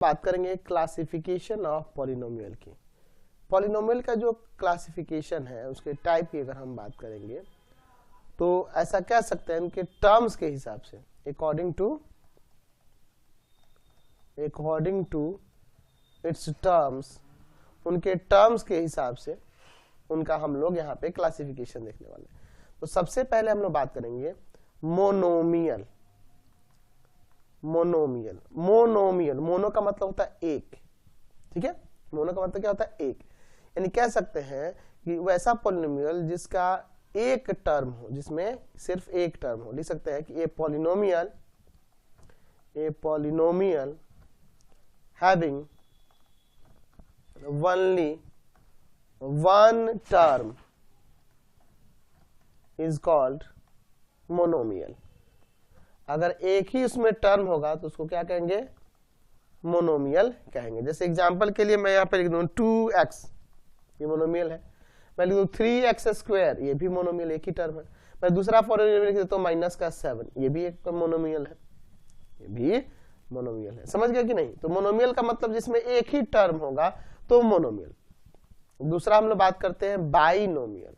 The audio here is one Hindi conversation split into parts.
बात करेंगे क्लासिफिकेशन ऑफ पॉलिनोमियल की। पॉलिनोमियल का जो क्लासिफिकेशन है उसके टाइप की अगर हम बात करेंगे तो ऐसा कह सकते हैं इनके टर्म्स के हिसाब से, अकॉर्डिंग टू इट्स टर्म्स, उनके टर्म्स के हिसाब से उनका हम लोग यहाँ पे क्लासिफिकेशन देखने वाले हैं। तो सबसे पहले हम लोग बात करेंगे मोनोमियल। मोनो का मतलब होता है एक, ठीक है। मोनो का मतलब क्या होता है? एक। यानी कह सकते हैं कि वैसा पॉलिनोमियल जिसका एक टर्म हो, जिसमें सिर्फ एक टर्म हो। लिख सकते हैं कि a polynomial having only one term is called monomial. अगर एक ही उसमें टर्म होगा तो उसको क्या कहेंगे? मोनोमियल कहेंगे। जैसे एग्जांपल के लिए मैं यहाँ पे लिख दूं 2x, ये मोनोमियल है। मैं लिख दूं 3x², ये भी मोनोमियल, एक ही टर्म है। मैं दूसरा पॉलिनोमियल लिख देता हूं -7, ये भी एक मोनोमियल है, ये भी मोनोमियल है। समझ गया कि नहीं? तो मोनोमियल का मतलब जिसमें एक ही टर्म होगा तो मोनोमियल। दूसरा हम लोग बात करते हैं बाइनोमियल।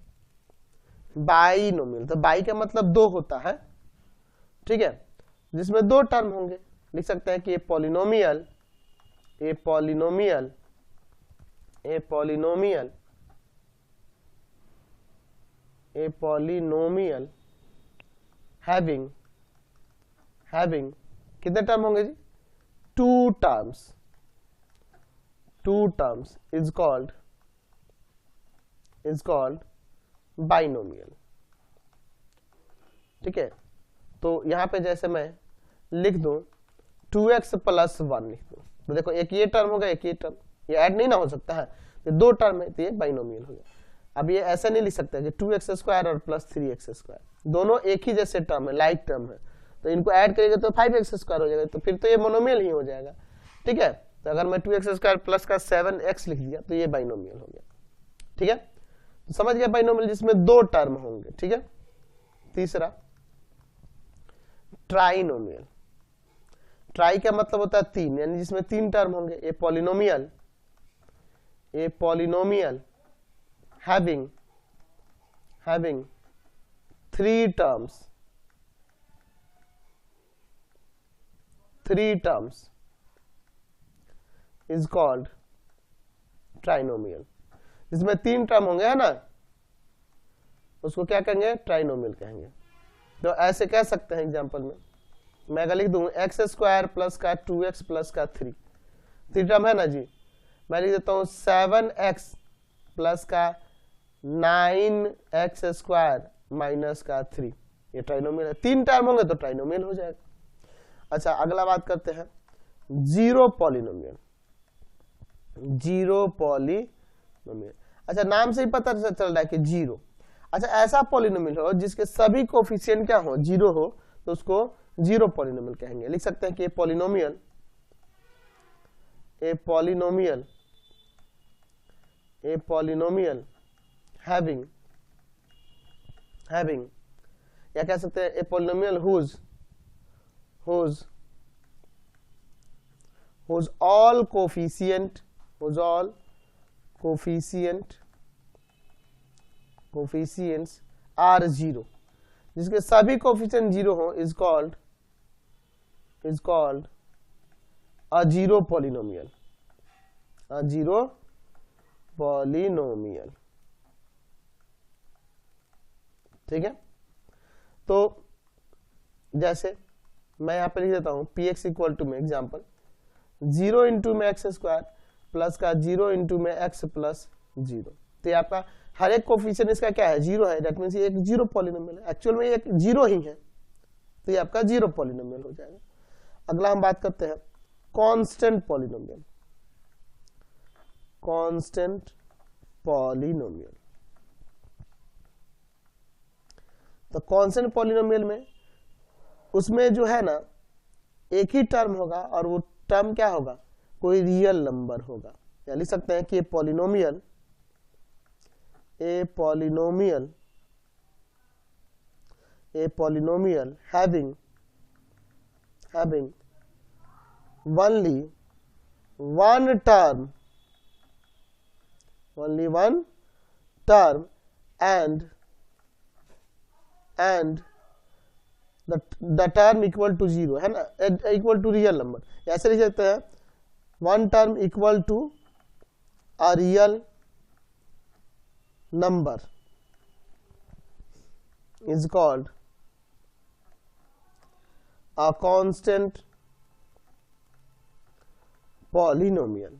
तो बाई का मतलब दो होता है, ठीक है, जिसमें दो टर्म होंगे। लिख सकते हैं कि ये पॉलिनोमियल हैविंग कितने टर्म होंगे जी? Two terms is called binomial, ठीक है। तो यहां पे जैसे मैं लिख दूं 2x + 1 लिख दूं, तो देखो एक ये टर्म होगा, एक ये टर्म, ये ऐड नहीं ना हो सकता है, ये दो टर्म है तो ये बाइनोमियल हो गया। अब ये ऐसा नहीं लिख सकते कि 2x² और +3x², दोनों एक ही जैसे टर्म है, लाइक टर्म है, तो इनको ऐड करेंगे तो 5x² हो जाएगा, तो फिर तो ये मोनोमियल ही हो जाएगा, ठीक है। तो अगर मैं 2x² प्लस का 7x लिख दिया तो ये बाइनोमियल हो गया, ठीक है। तो समझ गया बाइनोमियल जिसमें दो टर्म होंगे, ठीक है। तीसरा ट्राइनोमियल। ट्राई का मतलब होता है तीन, यानी जिसमें तीन टर्म होंगे। A polynomial having three terms is called trinomial. जिसमें तीन टर्म होंगे, है ना, उसको क्या कहेंगे? ट्राइनोमियल कहेंगे। तो ऐसे कह सकते हैं एग्जांपल में, मैं अगर लिख दूं x² प्लस का 2x प्लस का 3 टर्म है ना जी, मैं लिख देता हूं 7x प्लस का 9x² माइनस का 3, ये ट्राइनोमियल है। तीन टर्म होंगे तो ट्राइनोमियल हो जाएगा। अच्छा, अगला बात करते हैं जीरो पॉलिनोमियल। अच्छा, नाम से ही पता चल रहा है कि जीरो। अच्छा, ऐसा पॉलिनोमियल हो जिसके सभी कोफिशिएंट क्या हो? जीरो हो, तो उसको जीरो पॉलिनोमियल कहेंगे। लिख सकते हैं कि ए पॉलिनोमियल हैविंग या कह सकते हैं a polynomial whose all coefficients are zero, जिसके सभी कोफिशिएंट जीरो हो is called a zero polynomial. ठीक है। तो जैसे मैं यहां पे लिख देता हूं px इक्वल टू में एग्जाम्पल 0 इंटू में x² प्लस का 0 इंटू में x प्लस 0। तो ये आपका हर एक कोफिशिएंट इसका क्या है? जीरो है। दैट मींस ये एक जीरो पॉलिनोमियल है, एक्चुअल में ये एक जीरो ही है, तो ये आपका जीरो पॉलिनोमियल हो जाएगा। अगला हम बात करते हैं कांस्टेंट पॉलिनोमियल। तो कांस्टेंट पॉलिनोमियल में उसमें जो है ना एक ही टर्म होगा और वो टर्म क्या होगा? कोई रियल नंबर होगा। या लिख सकते हैं कि a polynomial having only one term, only one term, and the term equal to 0 है ना, equal to real number, ऐसे लिख सकते हैं one term equal to a real number is called a constant polynomial.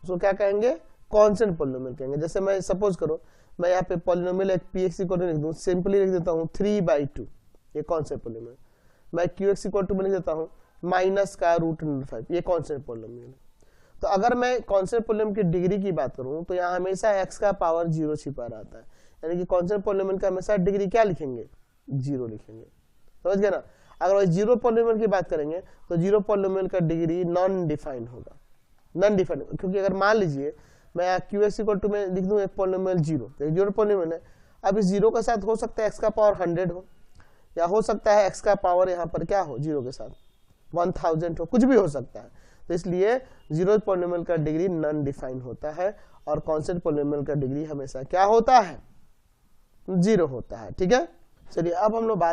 उसको क्या कहेंगे, कांस्टेंट पॉलिनोमियल कहेंगे। जैसे मैं सपोज करो मैं यहाँ पे पॉलिनोमियल एक px इक्वल टू लिख दूं, सिंपली लिख देता हूँ 3/2, ये कांस्टेंट पॉलिनोमियल। मैं qx इक्वल टू में लिख देता हूँ -√5, ये कांस्टेंट पॉलिनोमियल है। तो अगर मैं कांस्टेंट पॉलिनोमियल की डिग्री की बात करूं तो यहाँ हमेशा x का पावर 0 छिपा रहता है, यानी कि कांस्टेंट पॉलिनोमियल का हमेशा डिग्री क्या लिखेंगे, 0 लिखेंगे, समझ गए ना। अगर वही जीरो पॉलिनोमियल की बात करेंगे तो जीरो पॉलिनोमियल का डिग्री नॉन डिफाइंड होगा, नॉन डिफाइंड, क्योंकि अगर मान लीजिए मैं यहाँ qx इक्वल टू में लिख दूं एक पॉलिनोमियल 0, तो जीरो पॉलिनोमियल है। अब इस 0 के साथ हो सकता है x का पावर 100 हो, या हो सकता है x का पावर यहाँ पर क्या हो 0 के साथ 1000 हो, कुछ भी हो सकता है। तो इसलिए जीरो पॉलिनोमियल का डिग्री नॉन डिफाइंड होता है और कांस्टेंट पॉलिनोमियल का डिग्री हमेशा क्या होता है, 0 होता है। ठीक है, चलिए अब हम लोग बात